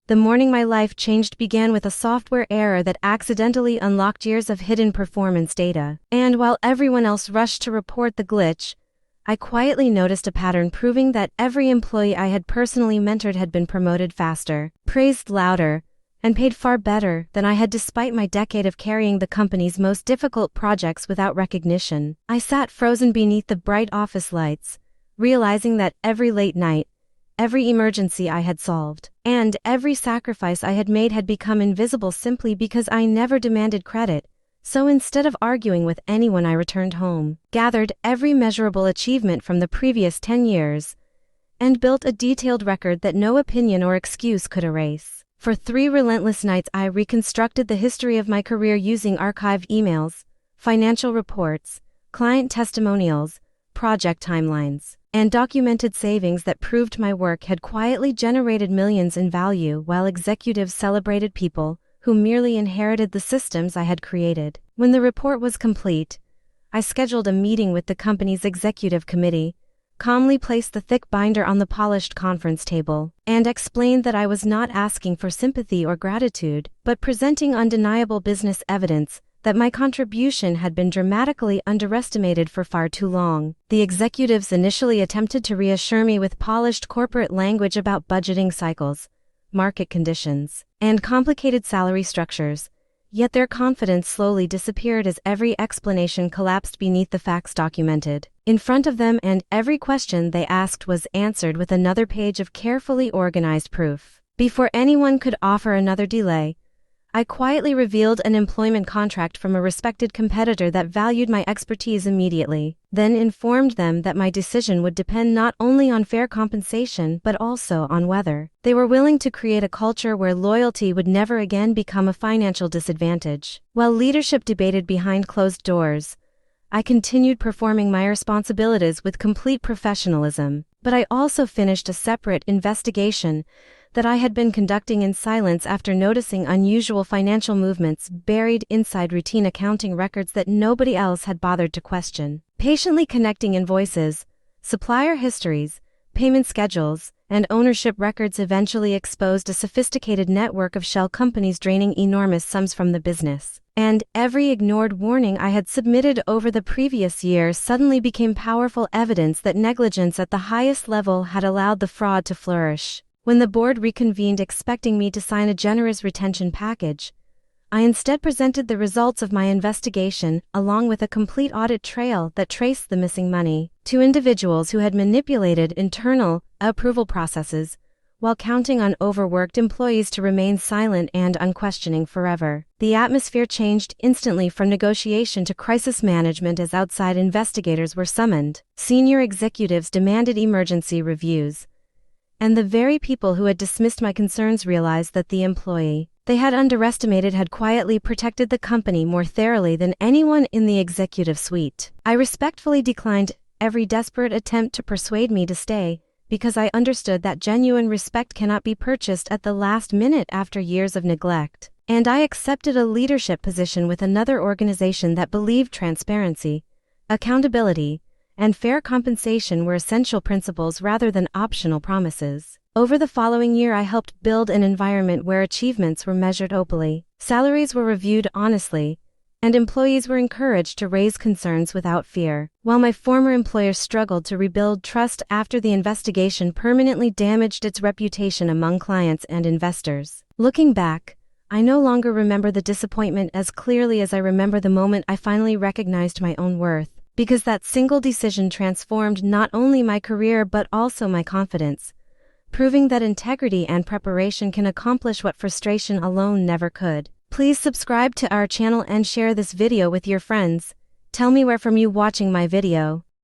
The morning my life changed began with a software error that accidentally unlocked years of hidden performance data. And while everyone else rushed to report the glitch, I quietly noticed a pattern proving that every employee I had personally mentored had been promoted faster, praised louder, and paid far better than I had despite my decade of carrying the company's most difficult projects without recognition. I sat frozen beneath the bright office lights, realizing that every late night, every emergency I had solved, and every sacrifice I had made had become invisible simply because I never demanded credit. So instead of arguing with anyone, I returned home, gathered every measurable achievement from the previous 10 years, and built a detailed record that no opinion or excuse could erase. For 3 relentless nights I reconstructed the history of my career using archived emails, financial reports, client testimonials, project timelines, and documented savings that proved my work had quietly generated millions in value while executives celebrated people who merely inherited the systems I had created. When the report was complete, I scheduled a meeting with the company's executive committee, calmly placed the thick binder on the polished conference table, and explained that I was not asking for sympathy or gratitude, but presenting undeniable business evidence that my contribution had been dramatically underestimated for far too long. The executives initially attempted to reassure me with polished corporate language about budgeting cycles, market conditions, and complicated salary structures, yet their confidence slowly disappeared as every explanation collapsed beneath the facts documented in front of them, and every question they asked was answered with another page of carefully organized proof. Before anyone could offer another delay, I quietly revealed an employment contract from a respected competitor that valued my expertise immediately, then informed them that my decision would depend not only on fair compensation but also on whether they were willing to create a culture where loyalty would never again become a financial disadvantage. While leadership debated behind closed doors, I continued performing my responsibilities with complete professionalism, but I also finished a separate investigation that I had been conducting in silence after noticing unusual financial movements buried inside routine accounting records that nobody else had bothered to question. Patiently connecting invoices, supplier histories, payment schedules, and ownership records eventually exposed a sophisticated network of shell companies draining enormous sums from the business. And every ignored warning I had submitted over the previous year suddenly became powerful evidence that negligence at the highest level had allowed the fraud to flourish. When the board reconvened expecting me to sign a generous retention package, I instead presented the results of my investigation, along with a complete audit trail that traced the missing money to individuals who had manipulated internal approval processes, while counting on overworked employees to remain silent and unquestioning forever. The atmosphere changed instantly from negotiation to crisis management as outside investigators were summoned. Senior executives demanded emergency reviews, and the very people who had dismissed my concerns realized that the employee they had underestimated had quietly protected the company more thoroughly than anyone in the executive suite. I respectfully declined every desperate attempt to persuade me to stay, because I understood that genuine respect cannot be purchased at the last minute after years of neglect. And I accepted a leadership position with another organization that believed transparency, accountability, and fair compensation were essential principles rather than optional promises. Over the following year, I helped build an environment where achievements were measured openly, salaries were reviewed honestly, and employees were encouraged to raise concerns without fear. While my former employer struggled to rebuild trust after the investigation permanently damaged its reputation among clients and investors. Looking back, I no longer remember the disappointment as clearly as I remember the moment I finally recognized my own worth, because that single decision transformed not only my career but also my confidence, proving that integrity and preparation can accomplish what frustration alone never could. Please subscribe to our channel and share this video with your friends. Tell me where from you watching my video.